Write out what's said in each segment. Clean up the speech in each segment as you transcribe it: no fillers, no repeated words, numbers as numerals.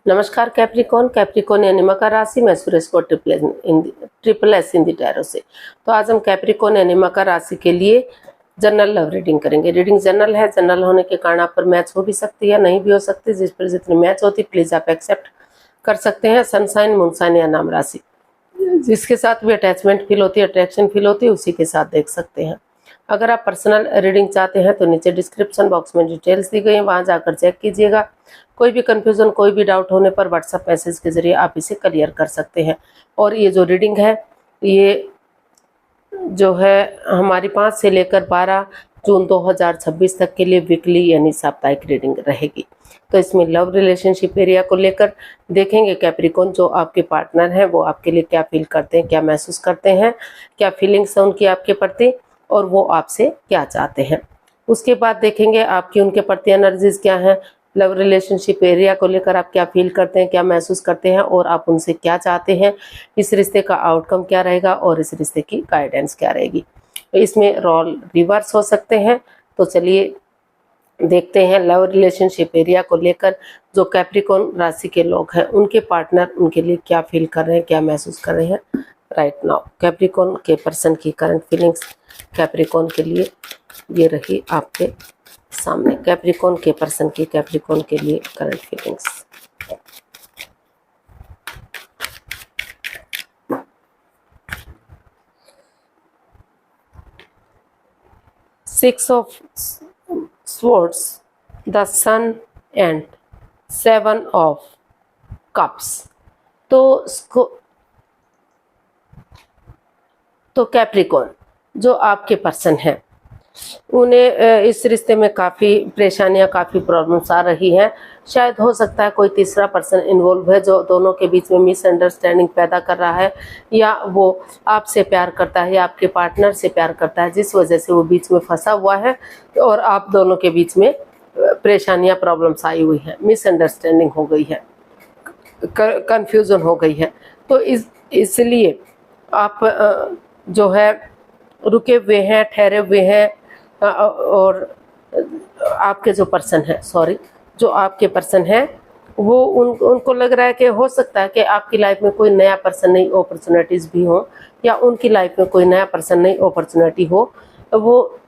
नमस्कार Capricorn. Capricorn यानी मकर राशि में सुरेश को ट्रिपल एस हिंदी टैरो से। तो आज हम कैप्रिकॉन यानी मकर राशि के लिए जनरल लव रीडिंग करेंगे। रीडिंग जनरल है। जनरल होने के कारण आप पर मैच हो भी सकती है, नहीं भी हो सकती। जिस पर जितनी मैच होती प्लीज आप एक्सेप्ट कर सकते हैं। सनसाइन, मूनसाइन या नाम राशि जिसके साथ भी अटैचमेंट फील होती है, अट्रैक्शन फील होती है, उसी के साथ देख सकते हैं। अगर आप पर्सनल रीडिंग चाहते हैं तो नीचे डिस्क्रिप्शन बॉक्स में डिटेल्स दी गई हैं, वहां जाकर चेक कीजिएगा। कोई भी कंफ्यूजन, कोई भी डाउट होने पर व्हाट्सएप मैसेज के जरिए आप इसे क्लियर कर सकते हैं। और ये जो रीडिंग है ये जो है हमारी 5 से लेकर 12 जून 2026 तक के लिए वीकली यानी साप्ताहिक रीडिंग रहेगी। तो इसमें लव रिलेशनशिप एरिया को लेकर देखेंगे कैप्रिकॉन जो आपके पार्टनर हैं वो आपके लिए क्या फील करते हैं, क्या महसूस करते हैं, क्या फीलिंग्स है उनकी आपके प्रति और वो आपसे क्या चाहते हैं। उसके बाद देखेंगे आपकी उनके प्रति एनर्जीज क्या हैं, लव रिलेशनशिप एरिया को लेकर आप क्या फील करते हैं, क्या महसूस करते हैं और आप उनसे क्या चाहते हैं, इस रिश्ते का आउटकम क्या रहेगा और इस रिश्ते की गाइडेंस क्या रहेगी। इसमें रोल रिवर्स हो सकते हैं। तो चलिए देखते हैं लव रिलेशनशिप एरिया को लेकर जो कैप्रिकॉन राशि के लोग हैं उनके पार्टनर उनके लिए क्या फील कर रहे हैं, क्या महसूस कर रहे हैं राइट नाउ। कैप्रिकॉन के पर्सन की करंट फीलिंग्स कैप्रिकॉन के लिए ये रही आपके सामने। कैप्रिकॉन के पर्सन की कैप्रिकॉन के लिए current feelings. Six of Swords, the Sun and 7 of Cups। तो कैप्रिकॉन जो आपके पर्सन हैं उन्हें इस रिश्ते में काफ़ी परेशानियां, काफ़ी प्रॉब्लम्स आ रही हैं। शायद हो सकता है कोई तीसरा पर्सन इन्वॉल्व है जो दोनों के बीच में मिसअंडरस्टैंडिंग पैदा कर रहा है, या वो आपसे प्यार करता है या आपके पार्टनर से प्यार करता है जिस वजह से वो बीच में फंसा हुआ है और आप दोनों के बीच में परेशानियां, प्रॉब्लम्स आई हुई हैं, मिसअंडरस्टैंडिंग हो गई है, कन्फ्यूजन हो गई है। तो इसलिए आप जो है रुके हुए हैं, ठहरे हुए हैं। और आपके जो पर्सन है, जो आपके पर्सन है वो उनको लग रहा है कि हो सकता है कि आपकी लाइफ में कोई नया पर्सन, नई अपॉर्चुनिटीज़ भी हो, या उनकी लाइफ में कोई नया पर्सन, नई अपॉर्चुनिटी हो। वो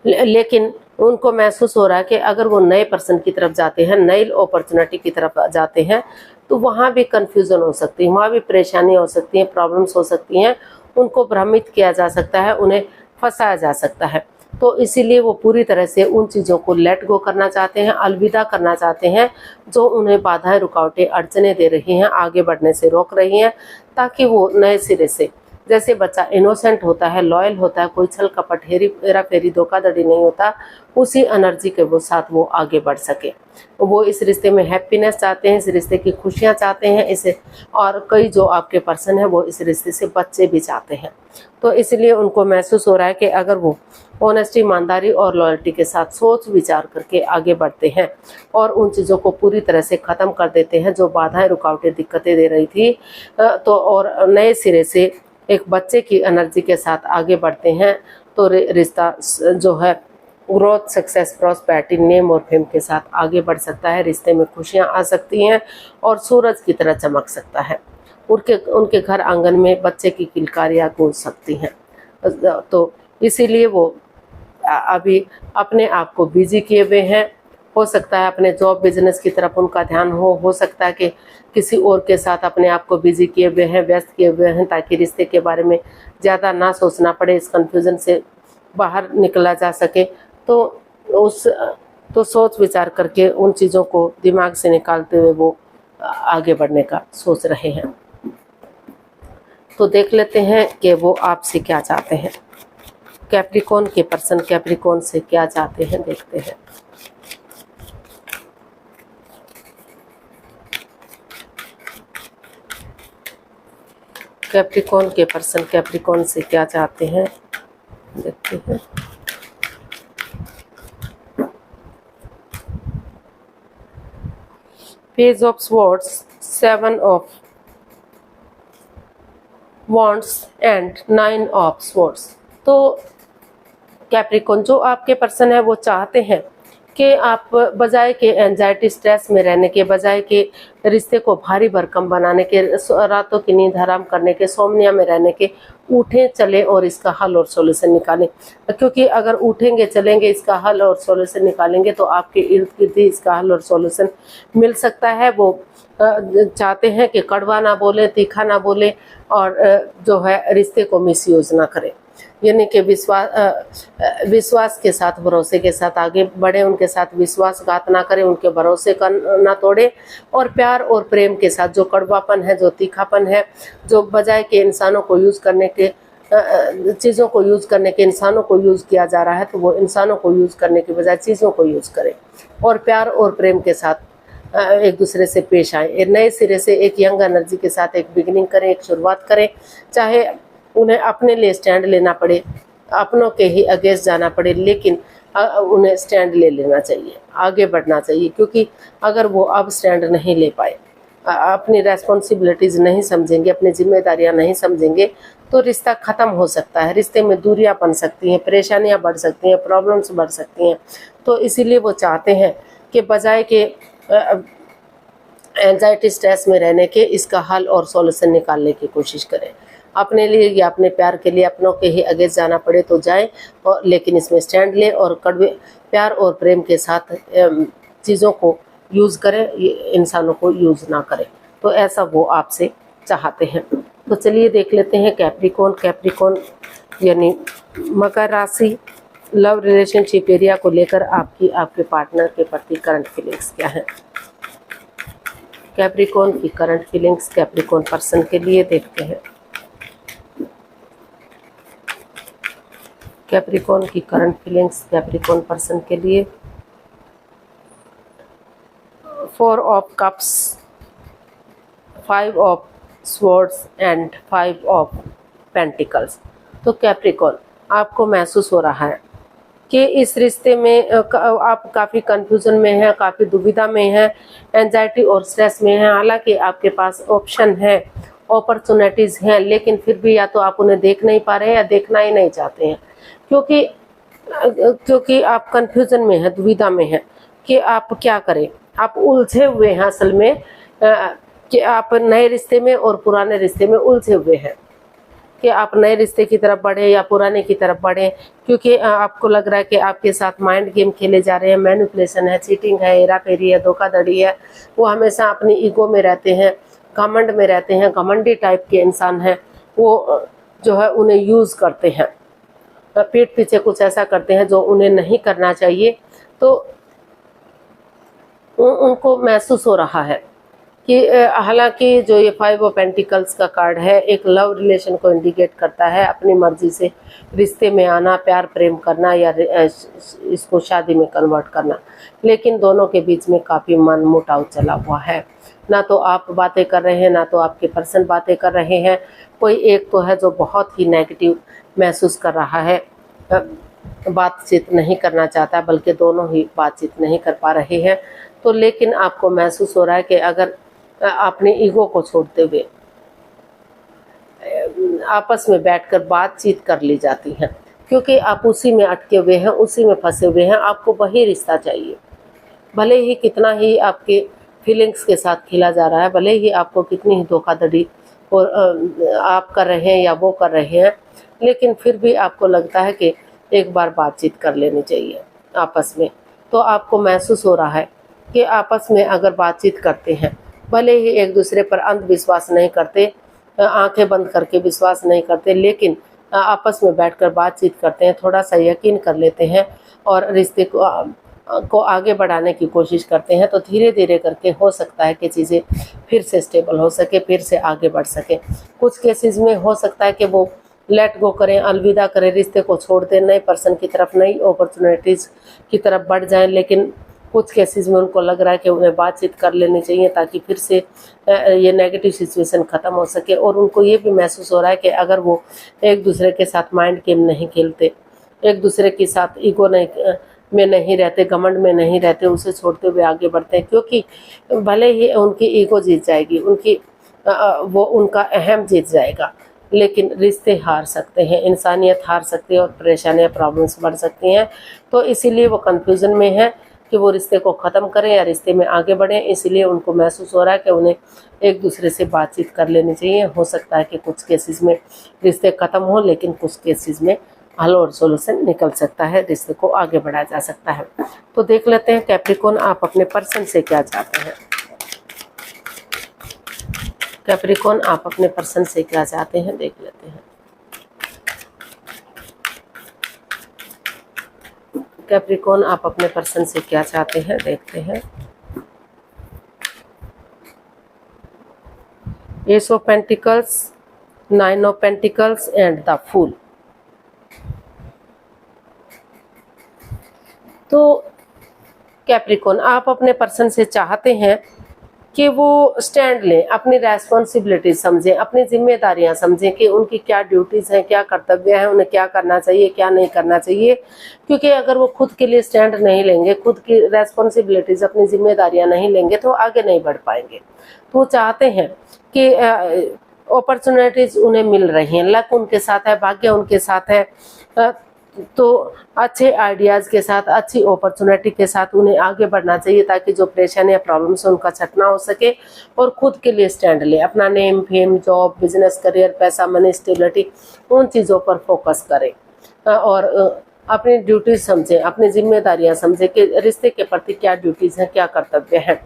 लेकिन उनको महसूस हो रहा है कि अगर वो नए पर्सन की तरफ जाते हैं, नई अपॉर्चुनिटी की तरफ जाते हैं तो वहाँ भी कंफ्यूजन हो सकती है, वहाँ भी परेशानी हो सकती हैं, प्रॉब्लम्स हो सकती हैं, उनको भ्रमित किया जा सकता है, उन्हें फंसाया जा सकता है। तो इसीलिए वो पूरी तरह से उन चीज़ों को लेट गो करना चाहते हैं, अलविदा करना चाहते हैं जो उन्हें बाधाएं, रुकावटें, अड़चने दे रही हैं, आगे बढ़ने से रोक रही हैं, ताकि वो नए सिरे से, जैसे बच्चा इनोसेंट होता है, लॉयल होता है, कोई छल कपट, हेरा फेरी, धोखाधड़ी नहीं होता, उसी एनर्जी के वो साथ वो आगे बढ़ सके। वो इस रिश्ते में हैप्पीनेस चाहते हैं, इस रिश्ते की खुशियां चाहते हैं इसे। और कई जो आपके पर्सन है वो इस रिश्ते से बच्चे भी चाहते हैं। तो इसलिए उनको महसूस हो रहा है कि अगर वो ऑनेस्टी, ईमानदारी और लॉयल्टी के साथ सोच विचार करके आगे बढ़ते हैं और उन चीज़ों को पूरी तरह से ख़त्म कर देते हैं जो बाधाएं, रुकावटें, दिक्कतें दे रही थी, तो और नए सिरे से एक बच्चे की एनर्जी के साथ आगे बढ़ते हैं तो रिश्ता जो है ग्रोथ, सक्सेस, प्रॉस्पेरिटी, नेम और फेम के साथ आगे बढ़ सकता है। रिश्ते में खुशियां आ सकती हैं और सूरज की तरह चमक सकता है। उनके घर आंगन में बच्चे की किलकारियां गूंज सकती हैं। तो इसीलिए वो अभी अपने आप को बिजी किए हुए हैं। हो सकता है अपने जॉब, बिजनेस की तरफ उनका ध्यान हो सकता है कि किसी और के साथ अपने आप को बिजी किए हुए हैं, व्यस्त किए हुए हैं, ताकि रिश्ते के बारे में ज़्यादा ना सोचना पड़े, इस कन्फ्यूज़न से बाहर निकला जा सके। तो सोच विचार करके उन चीज़ों को दिमाग से निकालते हुए वो आगे बढ़ने का सोच रहे हैं। तो देख लेते हैं कि वो आपसे क्या चाहते हैं। कैप्रिकॉन के पर्सन कैप्रिकॉन से क्या चाहते हैं, देखते हैं। कैप्रिकॉन के पर्सन कैप्रिकॉन से क्या चाहते हैं, देखते हैं। Page of swords, 7 of wands and 9 of swords. तो कैप्रिकॉन जो आपके पर्सन है वो चाहते हैं कि आप बजाय के एंजाइटी स्ट्रेस में रहने के, बजाय के रिश्ते को भारी भरकम बनाने के, रातों की नींद हराम करने के, सोमनिया में रहने के, उठें चलें और इसका हल और सॉल्यूशन निकालें। क्योंकि अगर उठेंगे चलेंगे इसका हल और सॉल्यूशन निकालेंगे तो आपके इर्द गिर्द ही इसका हल और सॉल्यूशन मिल सकता है। वो चाहते हैं कि कड़वा ना बोले, तीखा ना बोले और जो है रिश्ते को मिसयूज ना करें, यानी कि विश्वास के साथ, भरोसे के साथ आगे बढ़े, उनके साथ विश्वासघात ना करें, उनके भरोसे का ना तोड़े और प्यार और प्रेम के साथ जो कड़वापन है, जो तीखापन है, जो बजाय के इंसानों को यूज करने के, चीज़ों को यूज करने के इंसानों को यूज किया जा रहा है, तो वो इंसानों को यूज करने के बजाय चीज़ों को यूज करें और प्यार और प्रेम के साथ एक दूसरे से पेश आए। एक नए सिरे से एक यंग एनर्जी के साथ एक बिगिनिंग करें, एक शुरुआत करें। चाहे उन्हें अपने लिए स्टैंड लेना पड़े, अपनों के ही अगेंस्ट जाना पड़े, लेकिन उन्हें स्टैंड ले लेना चाहिए, आगे बढ़ना चाहिए। क्योंकि अगर वो अब स्टैंड नहीं ले पाए, अपनी रेस्पॉन्सिबिलिटीज़ नहीं समझेंगे, अपनी जिम्मेदारियां नहीं समझेंगे, तो रिश्ता ख़त्म हो सकता है। रिश्ते में दूरियां बन सकती हैं, परेशानियां बढ़ सकती हैं, प्रॉब्लम्स बढ़ सकती हैं। तो इसीलिए वो चाहते हैं कि बजाय के एंजाइटी स्ट्रेस में रहने के इसका हल और सॉल्यूशन निकालने की कोशिश करें। अपने लिए या अपने प्यार के लिए अपनों के ही अगेंस्ट जाना पड़े तो जाएं, और लेकिन इसमें स्टैंड लें और कड़वे प्यार और प्रेम के साथ चीज़ों को यूज़ करें, इंसानों को यूज़ ना करें। तो ऐसा वो आपसे चाहते हैं। तो चलिए देख लेते हैं कैप्रिकॉर्न यानी मकर राशि, लव रिलेशनशिप एरिया को लेकर आपके पार्टनर के प्रति करंट फीलिंग्स क्या है। कैप्रिकॉर्न की करंट फीलिंग्स कैप्रिकॉर्न पर्सन के लिए देखते हैं। कैप्रिकॉर्न की करंट फीलिंग्स कैप्रिकॉर्न पर्सन के लिए। 4 of cups, 5 of swords and 5 of pentacles. तो कैप्रिकॉर्न, आपको महसूस हो रहा है कि इस रिश्ते में आप काफ़ी कंफ्यूजन में हैं, काफ़ी दुविधा में हैं, एंजाइटी और स्ट्रेस में हैं। हालांकि आपके पास ऑप्शन है, अपॉर्चुनिटीज़ हैं, लेकिन फिर भी या तो आप उन्हें देख नहीं पा रहे हैं या देखना ही नहीं चाहते हैं। क्योंकि आप कंफ्यूजन में हैं, दुविधा में हैं कि आप क्या करें। आप उलझे हुए हैं असल में, कि आप नए रिश्ते में और पुराने रिश्ते में उलझे हुए हैं कि आप नए रिश्ते की तरफ बढ़े या पुराने की तरफ बढ़े। क्योंकि आपको लग रहा है कि आपके साथ माइंड गेम खेले जा रहे हैं, मैनिपुलेशन है, चीटिंग है, हेराफेरी है, धोखाधड़ी है। वो हमेशा अपनी ईगो में रहते हैं, घमंड में रहते हैं, घमंडी टाइप के इंसान हैं। वो जो है उन्हें यूज़ करते हैं, पीठ पीछे कुछ ऐसा करते हैं जो उन्हें नहीं करना चाहिए। तो उनको महसूस हो रहा है कि हालांकि जो ये 5 ऑफ पेंटिकल्स का कार्ड है एक लव रिलेशन को इंडिकेट करता है, अपनी मर्जी से रिश्ते में आना, प्यार प्रेम करना या इसको शादी में कन्वर्ट करना। लेकिन दोनों के बीच में काफ़ी मनमुटाव चला हुआ है। ना तो आप बातें कर रहे हैं, ना तो आपके पर्सन बातें कर रहे हैं। कोई एक तो है जो बहुत ही नेगेटिव महसूस कर रहा है, बातचीत नहीं करना चाहता, बल्कि दोनों ही बातचीत नहीं कर पा रहे हैं। तो लेकिन आपको महसूस हो रहा है कि अगर अपने ईगो को छोड़ते हुए आपस में बैठकर बातचीत कर ली जाती है, क्योंकि आप उसी में अटके हुए हैं, उसी में फंसे हुए हैं। आपको वही रिश्ता चाहिए, भले ही कितना ही आपके फीलिंग्स के साथ खेला जा रहा है, भले ही आपको कितनी ही धोखाधड़ी और आप कर रहे हैं या वो कर रहे हैं, लेकिन फिर भी आपको लगता है कि एक बार बातचीत कर लेनी चाहिए आपस में। तो आपको महसूस हो रहा है कि आपस में अगर बातचीत करते हैं, भले ही एक दूसरे पर अंधविश्वास नहीं करते, आंखें बंद करके विश्वास नहीं करते, लेकिन आपस में बैठकर बातचीत करते हैं, थोड़ा सा यकीन कर लेते हैं और रिश्ते को आगे बढ़ाने की कोशिश करते हैं, तो धीरे धीरे करके हो सकता है कि चीज़ें फिर से स्टेबल हो सके, फिर से आगे बढ़ सके। कुछ केसेस में हो सकता है कि वो लेट गो करें, अलविदा करें, रिश्ते को छोड़ दें, नए पर्सन की तरफ, नई अपॉर्चुनिटीज़ की तरफ बढ़ जाएं। लेकिन कुछ केसेस में उनको लग रहा है कि उन्हें बातचीत कर लेनी चाहिए ताकि फिर से ये नेगेटिव सिचुएशन ख़त्म हो सके। और उनको ये भी महसूस हो रहा है कि अगर वो एक दूसरे के साथ माइंड गेम नहीं खेलते, एक दूसरे के साथ ईगो में नहीं रहते, घमंड में नहीं रहते, उसे छोड़ते हुए आगे बढ़ते हैं, क्योंकि भले ही उनकी ईगो जीत जाएगी, वो उनका अहम जीत जाएगा, लेकिन रिश्ते हार सकते हैं, इंसानियत हार सकती है और परेशानियाँ, प्रॉब्लम्स बढ़ सकती हैं। तो इसीलिए वो कंफ्यूजन में है कि वो रिश्ते को ख़त्म करें या रिश्ते में आगे बढ़ें, इसलिए उनको महसूस हो रहा है कि उन्हें एक दूसरे से बातचीत कर लेनी चाहिए। हो सकता है कि कुछ केसेस में रिश्ते ख़त्म हो, लेकिन कुछ केसेस में हल और सॉल्यूशन निकल सकता है, रिश्ते को आगे बढ़ाया जा सकता है। तो देख लेते हैं कैप्रिकॉर्न आप अपने पर्सन से क्या चाहते हैं। कैप्रिकॉर्न आप अपने पर्सन से क्या चाहते हैं, देख लेते हैं। कैप्रिकॉर्न आप अपने पर्सन से क्या चाहते हैं, देखते हैं। Ace of pentacles, 9 of pentacles and the fool. तो कैप्रिकॉर्न आप अपने पर्सन से चाहते हैं कि वो स्टैंड लें, अपनी रेस्पॉन्सिबिलिटी समझें, अपनी जिम्मेदारियां समझें कि उनकी क्या ड्यूटीज़ हैं, क्या कर्तव्य हैं, उन्हें क्या करना चाहिए, क्या नहीं करना चाहिए। क्योंकि अगर वो खुद के लिए स्टैंड नहीं लेंगे, खुद की रेस्पॉन्सिबिलिटीज़, अपनी जिम्मेदारियां नहीं लेंगे, तो आगे नहीं बढ़ पाएंगे। तो वो चाहते हैं कि अपॉर्चुनिटीज़ उन्हें मिल रही हैं, लक उनके साथ है, भाग्य उनके साथ है, तो अच्छे आइडियाज़ के साथ, अच्छी अपॉर्चुनिटी के साथ उन्हें आगे बढ़ना चाहिए, ताकि जो परेशानी या प्रॉब्लम्स उनका छटना हो सके और खुद के लिए स्टैंड ले, अपना name, fame, job, business, career, पैसा, मनी, स्टेबिलिटी, उन चीज़ों पर फोकस करें और अपनी ड्यूटीज समझें, अपनी जिम्मेदारियां समझें कि रिश्ते के प्रति क्या ड्यूटीज़ हैं, क्या कर्तव्य हैं,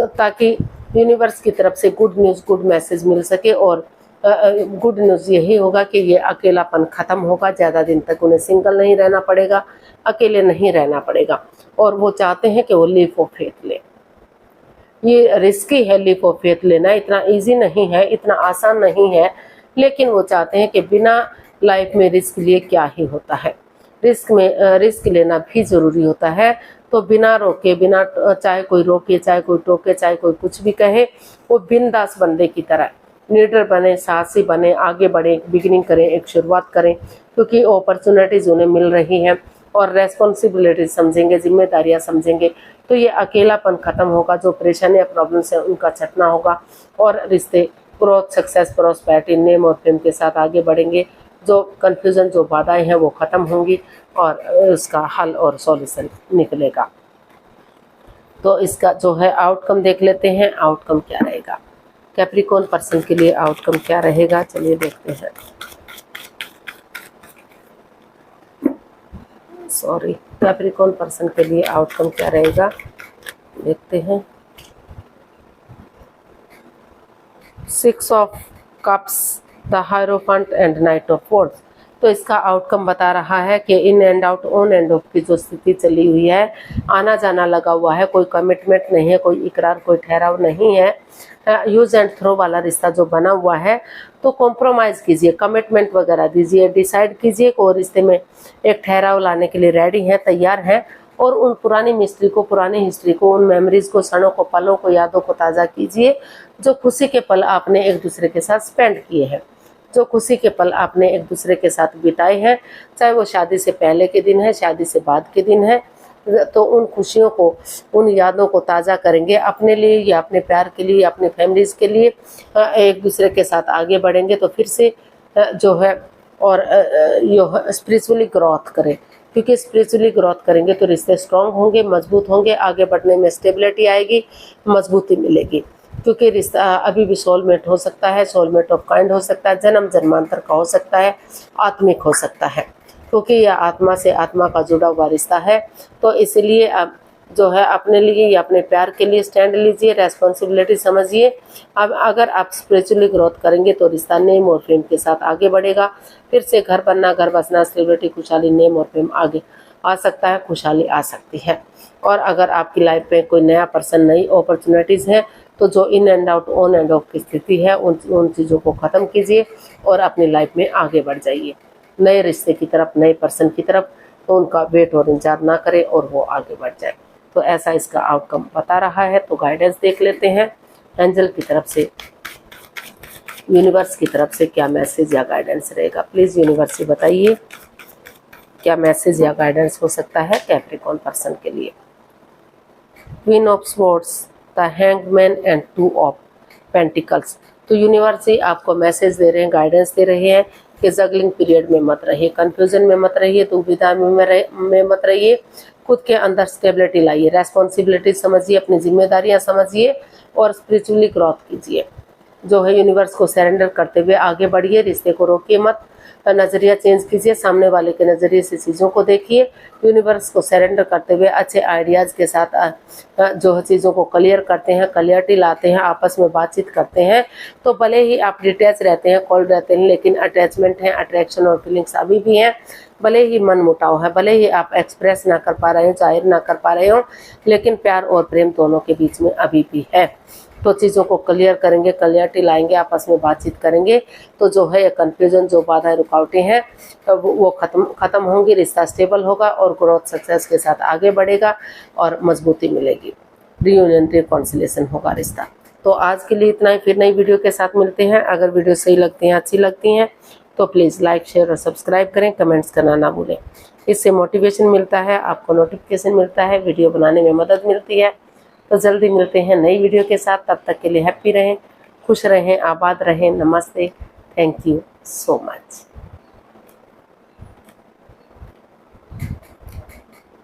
ताकि यूनिवर्स की तरफ से गुड न्यूज़, गुड मैसेज मिल सके। और गुड न्यूज़ यही होगा कि ये अकेलापन ख़त्म होगा, ज़्यादा दिन तक उन्हें सिंगल नहीं रहना पड़ेगा, अकेले नहीं रहना पड़ेगा। और वो चाहते हैं कि वो लीप ऑफ फेथ ले। ये रिस्की है, लीप ऑफ फेथ लेना इतना इजी नहीं है, इतना आसान नहीं है, लेकिन वो चाहते हैं कि बिना लाइफ में रिस्क लिए क्या ही होता है, रिस्क लेना भी ज़रूरी होता है। तो बिना रोके, बिना चाहे कोई रोके, चाहे कोई टोके, चाहे कोई कुछ भी कहे, वो बिंदास बंदे की तरह लीडर बने, साहसी बने, आगे बढ़े, बिगिनिंग करें, एक शुरुआत करें, क्योंकि अपॉर्चुनिटीज़ उन्हें मिल रही हैं और रेस्पॉन्सिबिलिटी समझेंगे, जिम्मेदारियां समझेंगे, तो ये अकेलापन ख़त्म होगा, जो परेशानियाँ, प्रॉब्लम्स हैं उनका छटना होगा और रिश्ते ग्रोथ, सक्सेस, प्रॉस्पेरिटी, नेम और फेम के साथ आगे बढ़ेंगे। जो कन्फ्यूज़न, जो बाधाएं हैं वो ख़त्म होंगी और उसका हल और सॉल्यूशन निकलेगा। तो इसका जो है आउटकम देख लेते हैं, आउटकम क्या रहेगा कैप्रिकॉर्न पर्सन के लिए, आउटकम क्या रहेगा, चलिए देखते हैं। कैप्रिकॉर्न पर्सन के लिए आउटकम क्या रहेगा, देखते हैं। 6 of cups, the hierophant and night of wards. तो इसका आउटकम बता रहा है कि in and out, on end of की जो स्थिति चली हुई है, आना जाना लगा हुआ है, कोई कमिटमेंट नहीं है, कोई इकरार, कोई ठहराव नहीं है, यूज एंड थ्रो वाला रिश्ता जो बना हुआ है। तो कॉम्प्रोमाइज़ कीजिए, कमिटमेंट वगैरह दीजिए, डिसाइड कीजिए कि वो रिश्ते में एक ठहराव लाने के लिए रेडी हैं, तैयार हैं। और उन पुरानी मिस्ट्री को, पुरानी हिस्ट्री को, उन मेमोरीज को, क्षणों को, पलों को, यादों को ताज़ा कीजिए, जो खुशी के पल आपने एक दूसरे के साथ स्पेंड किए हैं, जो खुशी के पल आपने एक दूसरे के साथ बिताए हैं, चाहे वो शादी से पहले के दिन है, शादी से बाद के दिन है। तो उन खुशियों को, उन यादों को ताज़ा करेंगे, अपने लिए या अपने प्यार के लिए, अपने फैमिलीज़ के लिए एक दूसरे के साथ आगे बढ़ेंगे। तो फिर से जो है और स्पिरिचुअली ग्रोथ करें, क्योंकि स्पिरिचुअली ग्रोथ करेंगे तो रिश्ते स्ट्रांग होंगे, मजबूत होंगे, आगे बढ़ने में स्टेबिलिटी आएगी, मजबूती मिलेगी। क्योंकि रिश्ता अभी भी सोलमेट हो सकता है, सोलमेट ऑफ काइंड हो सकता है, जन्म जन्मांतर का हो सकता है, आत्मिक हो सकता है, क्योंकि यह आत्मा से आत्मा का जुड़ा हुआ रिश्ता है। तो इसलिए अब जो है अपने लिए या अपने प्यार के लिए स्टैंड लीजिए, रेस्पॉन्सिबिलिटी समझिए। अब अगर आप स्पिरिचुअली ग्रोथ करेंगे तो रिश्ता नेम और फेम के साथ आगे बढ़ेगा। फिर से घर बनना, घर बसना, स्टेबिलिटी, खुशहाली, नेम और फेम आगे आ सकता है, खुशहाली आ सकती है। और अगर आपकी लाइफ में कोई नया पर्सन, नई अपॉर्चुनिटीज़ हैं, तो जो in and out, on end of की स्थिति है, उन चीज़ों को ख़त्म कीजिए और अपनी लाइफ में आगे बढ़ जाइए, नए रिश्ते की तरफ, नए पर्सन की तरफ। तो उनका वेट और इंतजार ना करें और वो आगे बढ़ जाए। तो ऐसा इसका आउटकम बता रहा है। तो गाइडेंस देख लेते हैं एंजल की तरफ से, यूनिवर्स की तरफ से क्या मैसेज या गाइडेंस रहेगा। प्लीज़ यूनिवर्स से बताइए क्या मैसेज या गाइडेंस हो सकता है कैप्रिकॉर्न पर्सन के लिए। Queen of swords, the hangman and 2 of pentacles. तो यूनिवर्स ही आपको मैसेज दे रहे हैं, गाइडेंस दे रहे हैं कि जगलिंग पीरियड में मत रहिए, कंफ्यूजन में मत रहिए, दुविधा में मत रहिए। खुद के अंदर स्टेबिलिटी लाइए, रेस्पॉन्सिबिलिटी समझिए, अपनी जिम्मेदारियां समझिए और स्पिरिचुअली ग्रोथ कीजिए। जो है यूनिवर्स को सरेंडर करते हुए आगे बढ़िए, रिश्ते को रोकिए मत, नज़रिया चेंज कीजिए, सामने वाले के नज़रिए से चीज़ों को देखिए, यूनिवर्स को सरेंडर करते हुए अच्छे आइडियाज़ के साथ जो है चीज़ों को क्लियर करते हैं, क्लियरिटी लाते हैं, आपस में बातचीत करते हैं। तो भले ही आप डिटैच रहते हैं, कोल्ड रहते हैं, लेकिन अटैचमेंट है, अट्रैक्शन और फीलिंग्स अभी भी हैं। भले ही मन मुटाव है, भले ही आप एक्सप्रेस ना कर पा रहे हो, जाहिर ना कर पा रहे हो, लेकिन प्यार और प्रेम दोनों के बीच में अभी भी है। तो चीज़ों को क्लियर करेंगे, क्लियरिटी लाएंगे, आपस में बातचीत करेंगे, तो जो है कन्फ्यूजन, जो बाधाएं रुकावटें हैं वो खत्म होंगी, रिश्ता स्टेबल होगा और ग्रोथ सक्सेस के साथ आगे बढ़ेगा और मजबूती मिलेगी, रियूनियन रिकॉन्सिलेशन होगा रिश्ता। तो आज के लिए इतना ही, फिर नई वीडियो के साथ मिलते हैं। अगर वीडियो सही लगती हैं, अच्छी लगती हैं तो प्लीज़ लाइक, शेयर और सब्सक्राइब करें, कमेंट्स करना ना भूलें। इससे मोटिवेशन मिलता है, आपको नोटिफिकेशन मिलता है, वीडियो बनाने में मदद मिलती है। तो जल्दी मिलते हैं नई वीडियो के साथ, तब तक के लिए हैप्पी रहें, खुश रहें, आबाद रहें। नमस्ते, थैंक यू सो मच।